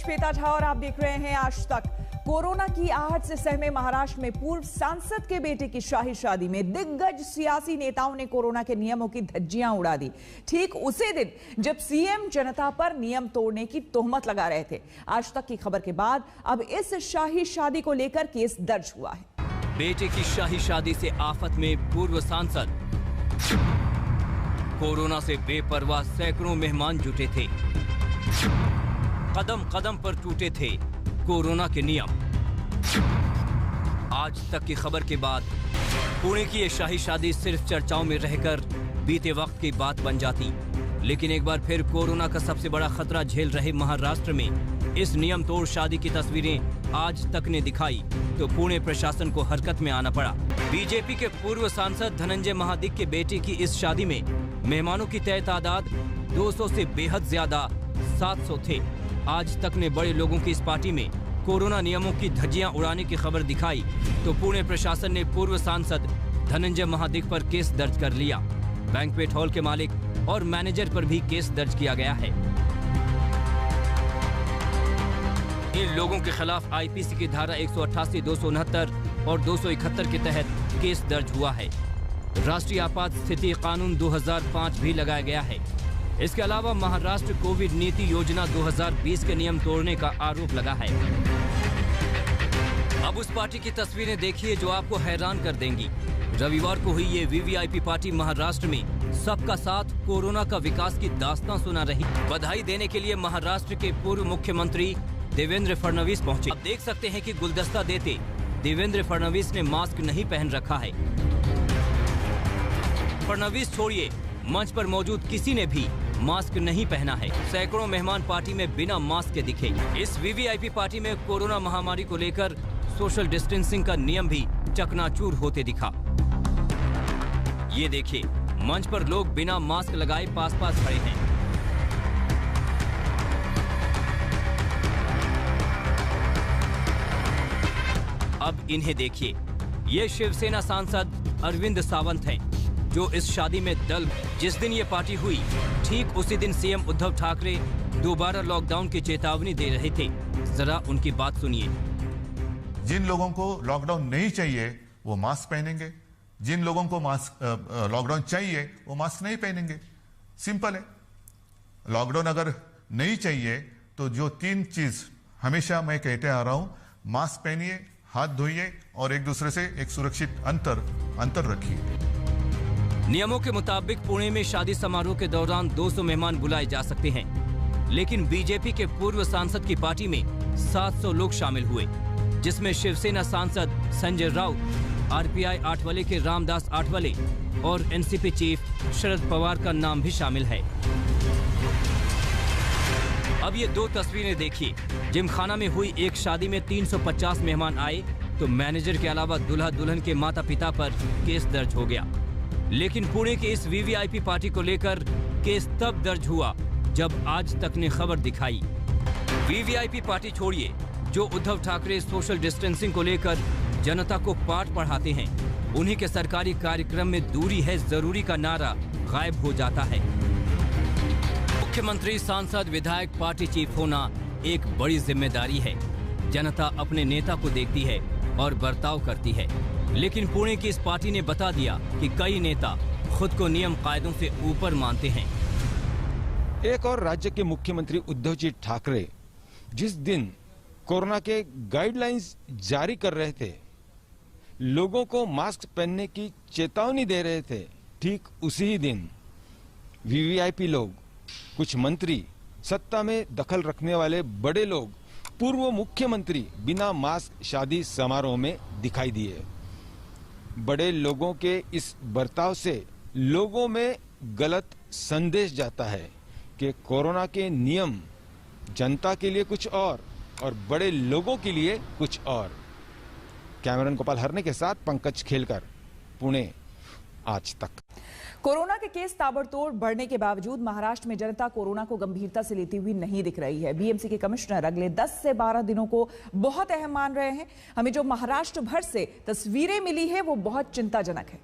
श्वेता झा और आप देख रहे हैं आज तक। कोरोना की आहट से सहमे महाराष्ट्र में पूर्व सांसद के बेटे की शाही शादी में दिग्गज सियासी नेताओं ने कोरोना के नियमों की धज्जियां उड़ा दी। ठीक उसी दिन जब सीएम जनता पर नियम तोड़ने की तोहमत लगा रहे थे। आज तक की खबर के बाद अब इस शाही शादी को लेकर केस दर्ज हुआ है। बेटे की शाही शादी से आफत में पूर्व सांसद। कोरोना से बेपरवाह सैकड़ों मेहमान जुटे थे। कदम कदम पर टूटे थे कोरोना के नियम। आज तक की खबर के बाद पुणे की ये शाही शादी सिर्फ चर्चाओं में रहकर बीते वक्त की बात बन जाती, लेकिन एक बार फिर कोरोना का सबसे बड़ा खतरा झेल रहे महाराष्ट्र में इस नियम तोड़ शादी की तस्वीरें आज तक ने दिखाई तो पुणे प्रशासन को हरकत में आना पड़ा। बीजेपी के पूर्व सांसद धनंजय महाडिक के बेटे की इस शादी में मेहमानों की तय तादाद 200 से बेहद ज्यादा 700 थे। आज तक ने बड़े लोगों की इस पार्टी में कोरोना नियमों की धज्जियां उड़ाने की खबर दिखाई तो पुणे प्रशासन ने पूर्व सांसद धनंजय महाडिक पर केस दर्ज कर लिया। बैंक्वेट हॉल के मालिक और मैनेजर पर भी केस दर्ज किया गया है। इन लोगों के खिलाफ आईपीसी की धारा 188, 269 और 271 के तहत केस दर्ज हुआ है। राष्ट्रीय आपात स्थिति कानून 2005 भी लगाया गया है। इसके अलावा महाराष्ट्र कोविड नीति योजना 2020 के नियम तोड़ने का आरोप लगा है। अब उस पार्टी की तस्वीरें देखिए जो आपको हैरान कर देंगी। रविवार को हुई ये वीवीआईपी पार्टी महाराष्ट्र में सबका साथ कोरोना का विकास की दास्तां सुना रही। बधाई देने के लिए महाराष्ट्र के पूर्व मुख्यमंत्री देवेंद्र फडणवीस पहुंचे। अब देख सकते हैं कि गुलदस्ता देते देवेंद्र फडणवीस ने मास्क नहीं पहन रखा है। फडणवीस छोड़िए, मंच पर मौजूद किसी ने भी मास्क नहीं पहना है। सैकड़ों मेहमान पार्टी में बिना मास्क के दिखे। इस वीवीआईपी पार्टी में कोरोना महामारी को लेकर सोशल डिस्टेंसिंग का नियम भी चकनाचूर होते दिखा। ये देखिए, मंच पर लोग बिना मास्क लगाए पास पास खड़े हैं। अब इन्हें देखिए, ये शिवसेना सांसद अरविंद सावंत हैं, जो इस शादी में दल। जिस दिन ये पार्टी हुई ठीक उसी दिन सीएम उद्धव ठाकरे दोबारा लॉकडाउन की चेतावनी दे रहे थे। जरा उनकी बात सुनिए। जिन लोगों को लॉकडाउन नहीं चाहिए वो मास्क पहनेंगे, जिन लोगों को मास्क लॉकडाउन चाहिए वो मास्क नहीं पहनेंगे। सिंपल है। लॉकडाउन अगर नहीं चाहिए तो जो 3 चीज हमेशा मैं कहते आ रहा हूं, मास्क पहनिए, हाथ धोइए और एक दूसरे से एक सुरक्षित अंतर रखिए। नियमों के मुताबिक पुणे में शादी समारोह के दौरान 200 मेहमान बुलाए जा सकते हैं, लेकिन बीजेपी के पूर्व सांसद की पार्टी में 700 लोग शामिल हुए, जिसमें शिवसेना सांसद संजय राउत, आरपीआई आठवले के रामदास आठवले और एनसीपी चीफ शरद पवार का नाम भी शामिल है। अब ये 2 तस्वीरें देखिए। जिमखाना में हुई एक शादी में 350 मेहमान आए तो मैनेजर के अलावा दूल्हा दुल्हन के माता पिता पर केस दर्ज हो गया। लेकिन पुणे के इस वीवीआईपी पार्टी को लेकर केस तब दर्ज हुआ जब आज तक ने खबर दिखाई। वीवीआईपी पार्टी छोड़िए, जो उद्धव ठाकरे सोशल डिस्टेंसिंग को लेकर जनता को पाठ पढ़ाते हैं, उन्हीं के सरकारी कार्यक्रम में दूरी है जरूरी का नारा गायब हो जाता है। मुख्यमंत्री, सांसद, विधायक, पार्टी चीफ होना एक बड़ी जिम्मेदारी है। जनता अपने नेता को देखती है और बर्ताव करती है, लेकिन पुणे की इस पार्टी ने बता दिया कि कई नेता खुद को नियम कायदों से ऊपर मानते हैं। एक और राज्य के मुख्यमंत्री उद्धव जी ठाकरे जिस दिन कोरोना के गाइडलाइंस जारी कर रहे थे, लोगों को मास्क पहनने की चेतावनी दे रहे थे, ठीक उसी दिन वीवीआईपी लोग, कुछ मंत्री, सत्ता में दखल रखने वाले बड़े लोग, पूर्व मुख्यमंत्री बिना मास्क शादी समारोह में दिखाई दिए। बड़े लोगों के इस बर्ताव से लोगों में गलत संदेश जाता है कि कोरोना के नियम जनता के लिए कुछ और बड़े लोगों के लिए कुछ और। कैमरामैन गोपाल हरने के साथ पंकज खेलकर, पुणे, आज तक। कोरोना के केस ताबड़तोड़ बढ़ने के बावजूद महाराष्ट्र में जनता कोरोना को गंभीरता से लेती हुई नहीं दिख रही है। बीएमसी के कमिश्नर अगले 10 से 12 दिनों को बहुत अहम मान रहे हैं। हमें जो महाराष्ट्र भर से तस्वीरें मिली है वो बहुत चिंताजनक है।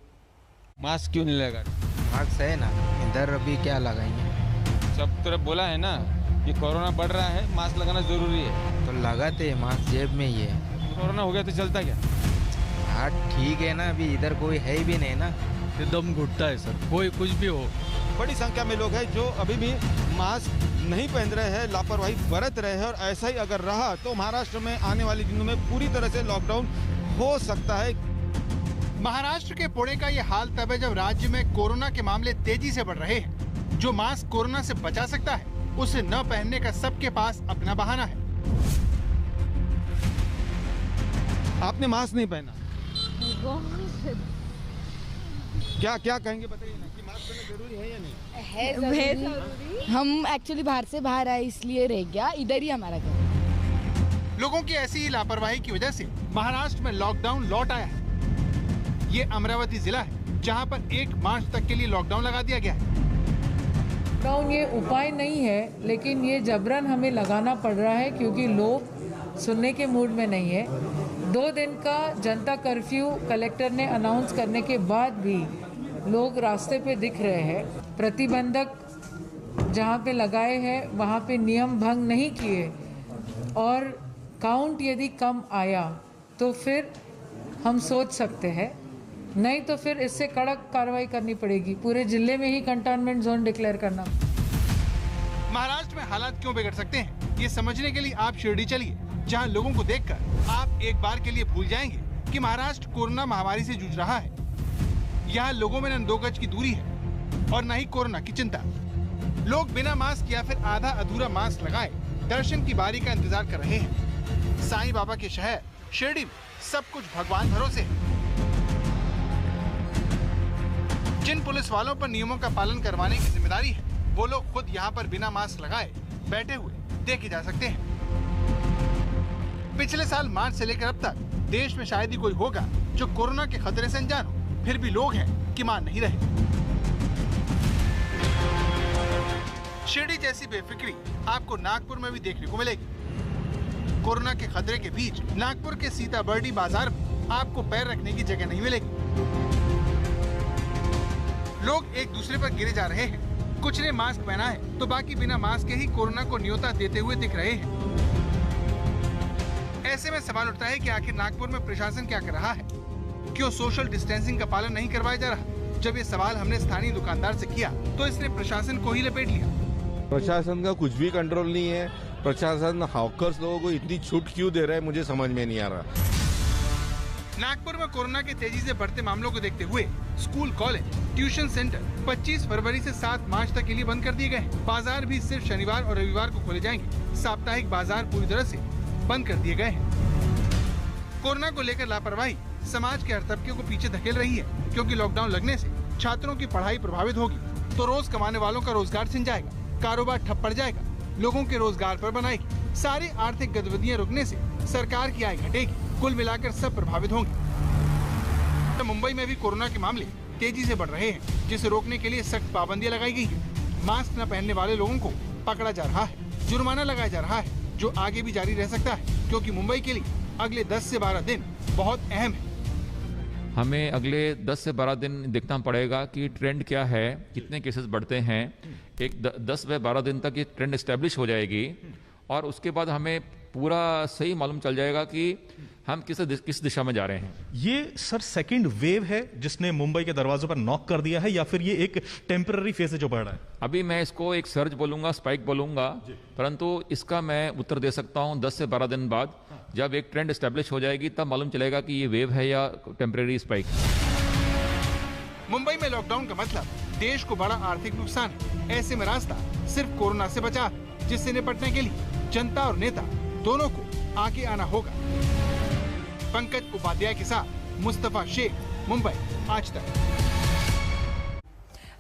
मास्क क्यों नहीं लगा? मास्क है ना, इधर अभी क्या लगाएंगे? सब तरफ बोला है ना कि कोरोना बढ़ रहा है, मास्क लगाना जरूरी है। तो लगाते हैं, मास्क जेब में ही है। कोरोना हो गया तो चलता क्या? हाँ ठीक है ना, अभी इधर कोई है भी नहीं ना। ये दम घुटता है सर, कोई कुछ भी हो। बड़ी संख्या में लोग हैं जो अभी भी मास्क नहीं पहन रहे हैं, लापरवाही बरत रहे हैं, और ऐसा ही अगर रहा तो महाराष्ट्र में आने वाले दिनों में पूरी तरह से लॉकडाउन हो सकता है। महाराष्ट्र के पुणे का ये हाल तब है जब राज्य में कोरोना के मामले तेजी से बढ़ रहे हैं। जो मास्क कोरोना से बचा सकता है, उसे न पहनने का सबके पास अपना बहाना है। आपने मास्क नहीं पहना, क्या क्या कहेंगे बताइए ना, कि मास्क पहनना जरूरी है या नहीं? है जरूरी। हम एक्चुअली बाहर आए इसलिए रह गया, इधर ही हमारा घर। लोगों की ऐसी ही लापरवाही की वजह से महाराष्ट्र में लॉकडाउन लौट आया है। ये अमरावती जिला है जहां पर 1 मार्च तक के लिए लॉकडाउन लगा दिया गया है। लॉकडाउन ये उपाय नहीं है, लेकिन ये जबरन हमें लगाना पड़ रहा है क्योंकि लोग सुनने के मूड में नहीं है। 2 दिन का जनता कर्फ्यू कलेक्टर ने अनाउंस करने के बाद भी लोग रास्ते पे दिख रहे हैं। प्रतिबंधक जहाँ पे लगाए हैं वहाँ पे नियम भंग नहीं किए, और काउंट यदि कम आया तो फिर हम सोच सकते हैं, नहीं तो फिर इससे कड़क कार्रवाई करनी पड़ेगी। पूरे जिले में ही कंटेनमेंट जोन डिक्लेयर करना। महाराष्ट्र में हालात क्यों बिगड़ सकते हैं, ये समझने के लिए आप शिरडी चलिए, जहां लोगों को देखकर आप एक बार के लिए भूल जाएंगे कि महाराष्ट्र कोरोना महामारी से जूझ रहा है। यहाँ लोगों में न 2 गज की दूरी है और न ही कोरोना की चिंता। लोग बिना मास्क या फिर आधा अधूरा मास्क लगाए दर्शन की बारी का इंतजार कर रहे हैं। साईं बाबा के शहर शिरडी में सब कुछ भगवान भरोसे है। जिन पुलिस वालों पर नियमों का पालन करवाने की जिम्मेदारी है, वो लोग खुद यहाँ पर बिना मास्क लगाए बैठे हुए देखे जा सकते हैं। पिछले साल मार्च से लेकर अब तक देश में शायद ही कोई होगा जो कोरोना के खतरे से अनजान हो, फिर भी लोग हैं कि मान नहीं रहे। शिरडी जैसी बेफिक्री आपको नागपुर में भी देखने को मिलेगी। कोरोना के खतरे के बीच नागपुर के सीताबर्डी बाजार में आपको पैर रखने की जगह नहीं मिलेगी। लोग एक दूसरे पर गिरे जा रहे हैं। कुछ ने मास्क पहना है तो बाकी बिना मास्क के ही कोरोना को न्योता देते हुए दिख रहे हैं। ऐसे में सवाल उठता है कि आखिर नागपुर में प्रशासन क्या कर रहा है? क्यों सोशल डिस्टेंसिंग का पालन नहीं करवाया जा रहा? जब ये सवाल हमने स्थानीय दुकानदार से किया तो इसने प्रशासन को ही लपेट लिया। प्रशासन का कुछ भी कंट्रोल नहीं है। प्रशासन हॉकर्स लोगों को इतनी छूट क्यों दे रहा है, मुझे समझ में नहीं आ रहा। नागपुर में कोरोना के तेजी से बढ़ते मामलों को देखते हुए स्कूल, कॉलेज, ट्यूशन सेंटर 25 फरवरी से 7 मार्च तक के लिए बंद कर दिए गए हैं। बाजार भी सिर्फ शनिवार और रविवार को खोले जाएंगे। साप्ताहिक बाजार पूरी तरह से बंद कर दिए गए हैं। कोरोना को लेकर लापरवाही समाज के हर तबके को पीछे धकेल रही है, क्योंकि लॉकडाउन लगने से छात्रों की पढ़ाई प्रभावित होगी तो रोज कमाने वालों का रोजगार छिन जाएगा, कारोबार ठप पड़ जाएगा, लोगों के रोजगार पर बनाएगी। सारी आर्थिक गतिविधियां रुकने से सरकार की आय घटेगी। कुल मिलाकर सब प्रभावित होंगे। तो मुंबई में भी कोरोना के मामले तेजी से बढ़ रहे हैं, जिसे रोकने के लिए सख्त पाबंदियां लगाई गई है। मास्क न पहनने वाले लोगों को पकड़ा जा रहा है, जुर्माना लगाया जा रहा है, जो आगे भी जारी रह सकता है, क्योंकि मुंबई के लिए अगले 10 से 12 दिन बहुत अहम है। हमें अगले 10 से 12 दिन देखना पड़ेगा कि ट्रेंड क्या है, कितने केसेस बढ़ते हैं। एक 10 से 12 दिन तक ये ट्रेंड एस्टेब्लिश हो जाएगी और उसके बाद हमें पूरा सही मालूम चल जाएगा कि हम किस दिशा में जा रहे हैं। ये सर सेकंड वेव है जिसने मुंबई के दरवाजों पर नॉक कर दिया है, या फिर ये एक टेम्पररी फेज है जो बढ़ रहा है? अभी मैं इसको एक सर्ज बोलूंगा, स्पाइक बोलूंगा, परंतु इसका मैं उत्तर दे सकता हूं 10 से 12 दिन बाद। जब एक ट्रेंड एस्टेब्लिश हो जाएगी तब मालूम चलेगा कि ये वेव है या टेम्पररी स्पाइक। मुंबई में लॉकडाउन का मतलब देश को बड़ा आर्थिक नुकसान है। ऐसे में रास्ता सिर्फ कोरोना से बचा है, जिससे निपटने के लिए जनता और नेता दोनों को आगे आना होगा। पंकज उपाध्याय के साथ मुस्तफा शेख, मुंबई, आज तक।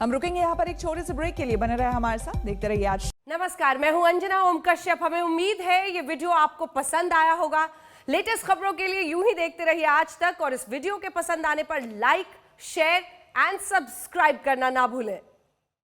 हम रुकेंगे यहाँ पर एक छोटे से ब्रेक के लिए। बने रहे हमारे साथ, देखते रहिए आज। नमस्कार, मैं हूं अंजना ओम कश्यप। हमें उम्मीद है ये वीडियो आपको पसंद आया होगा। लेटेस्ट खबरों के लिए यूं ही देखते रहिए आज तक, और इस वीडियो के पसंद आने पर लाइक, शेयर एंड सब्सक्राइब करना ना भूलें।